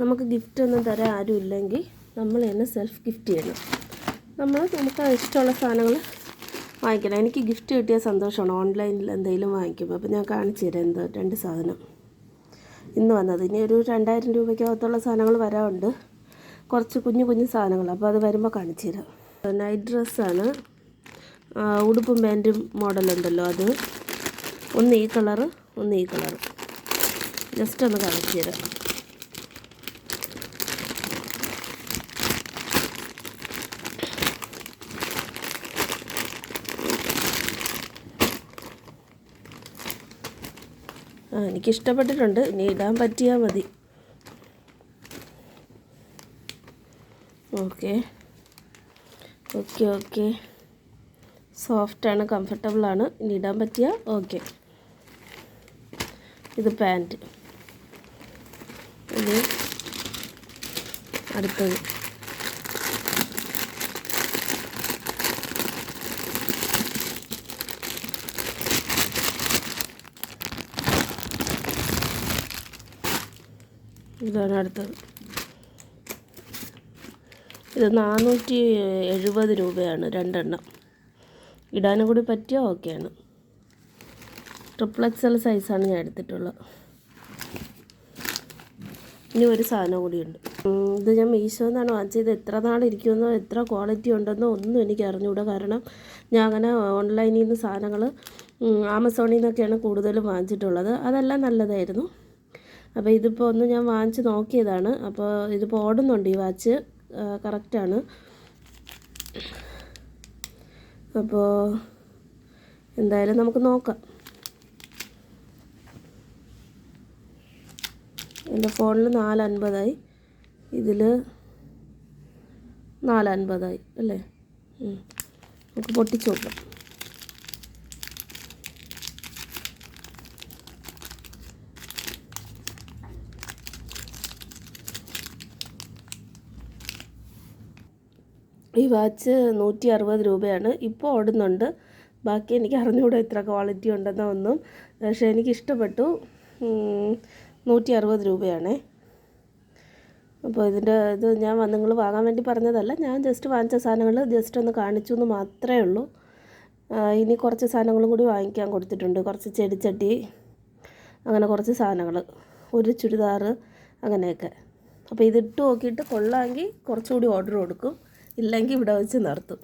നമുക്ക് ഗിഫ്റ്റൊന്നും തരാൻ ആരും ഇല്ലെങ്കിൽ നമ്മൾ തന്നെ സെൽഫ് ഗിഫ്റ്റ് ചെയ്യണം. നമുക്ക് ഇഷ്ടമുള്ള സാധനങ്ങൾ വാങ്ങിക്കണം. എനിക്ക് ഗിഫ്റ്റ് കിട്ടിയ സന്തോഷമാണ് ഓൺലൈനിൽ എന്തെങ്കിലും വാങ്ങിക്കുമ്പോൾ. അപ്പോൾ ഞാൻ കാണിച്ചു തരാം രണ്ട് സാധനം ഇന്ന് വന്നത്. ഇനി ഒരു 2000 രൂപയ്ക്കകത്തുള്ള സാധനങ്ങൾ വരാറുണ്ട്, കുറച്ച് കുഞ്ഞു സാധനങ്ങൾ. അപ്പോൾ അത് വരുമ്പോൾ കാണിച്ചു തരാം. നൈറ്റ് ഡ്രസ്സാണ്, ഉടുപ്പും പാൻറ്റും മോഡലുണ്ടല്ലോ, അത് ഒന്ന് ഈ കളറ് ഒന്ന് ഈ കളറ്. ജസ്റ്റ് ഒന്ന് കാണിച്ചു തരാം. എനിക്കിഷ്ടപ്പെട്ടിട്ടുണ്ട്, ഇനി ഇടാൻ പറ്റിയാൽ മതി. ഓക്കെ ഓക്കെ ഓക്കെ സോഫ്റ്റാണ്, കംഫർട്ടബിളാണ്, ഇനി ഇടാൻ പറ്റിയാൽ ഓക്കെ. ഇത് പാൻറ്റ്. ഇത് അടുത്തത് ഇതാണ് അടുത്തത്. ഇത് 470 രൂപയാണ് രണ്ടെണ്ണം. ഇടാനും കൂടി പറ്റിയാൽ ഓക്കെയാണ്. XXL സൈസാണ് ഞാൻ എടുത്തിട്ടുള്ളത്. ഇനി ഒരു സാധനം കൂടിയുണ്ട്. ഇത് ഞാൻ മീഷോന്നാണ് വാങ്ങിച്ചത്. എത്ര നാളിരിക്കുമെന്നോ എത്ര ക്വാളിറ്റി ഉണ്ടെന്നോ ഒന്നും എനിക്ക് അറിഞ്ഞുകൂടാ. കാരണം ഞാൻ അങ്ങനെ ഓൺലൈനിൽ നിന്ന് സാധനങ്ങൾ ആമസോണിൽ നിന്നൊക്കെയാണ് കൂടുതലും വാങ്ങിച്ചിട്ടുള്ളത്. അതെല്ലാം നല്ലതായിരുന്നു. അപ്പോൾ ഇതിപ്പോൾ ഒന്ന് ഞാൻ വാങ്ങിച്ച് നോക്കിയതാണ്. അപ്പോൾ ഇതിപ്പോൾ ഓടുന്നുണ്ട്, ഈ വാച്ച് കറക്റ്റാണ്. അപ്പോൾ എന്തായാലും നമുക്ക് നോക്കാം. എൻ്റെ ഫോണിൽ 450 ഇതിൽ 450 അല്ലേ? നമുക്ക് പൊട്ടിച്ച് നോക്കാം. ഈ വാച്ച് 160 രൂപയാണ് ഇപ്പോൾ ഓടുന്നുണ്ട്. ബാക്കി എനിക്ക് അറിഞ്ഞുകൂടാ ഇത്ര ക്വാളിറ്റി ഉണ്ടെന്നോ ഒന്നും. പക്ഷേ എനിക്കിഷ്ടപ്പെട്ടു. 160 രൂപയാണേ. അപ്പോൾ ഇത് ഞാൻ നിങ്ങൾ വാങ്ങാൻ വേണ്ടി പറഞ്ഞതല്ല, ഞാൻ ജസ്റ്റ് വാങ്ങിച്ച സാധനങ്ങൾ ജസ്റ്റ് ഒന്ന് കാണിച്ചു എന്ന് മാത്രമേ ഉള്ളൂ. ഇനി കുറച്ച് സാധനങ്ങളും കൂടി വാങ്ങിക്കാൻ കൊടുത്തിട്ടുണ്ട്. കുറച്ച് ചെടിച്ചട്ടി, അങ്ങനെ കുറച്ച് സാധനങ്ങൾ, ഒരു ചുരിദാർ, അങ്ങനെയൊക്കെ. അപ്പോൾ ഇതിട്ട് നോക്കിയിട്ട് കൊള്ളാമെങ്കിൽ കുറച്ചുകൂടി ഓർഡർ കൊടുക്കും, ഇല്ലെങ്കിൽ ഇവിടെ വെച്ച് നിർത്തും.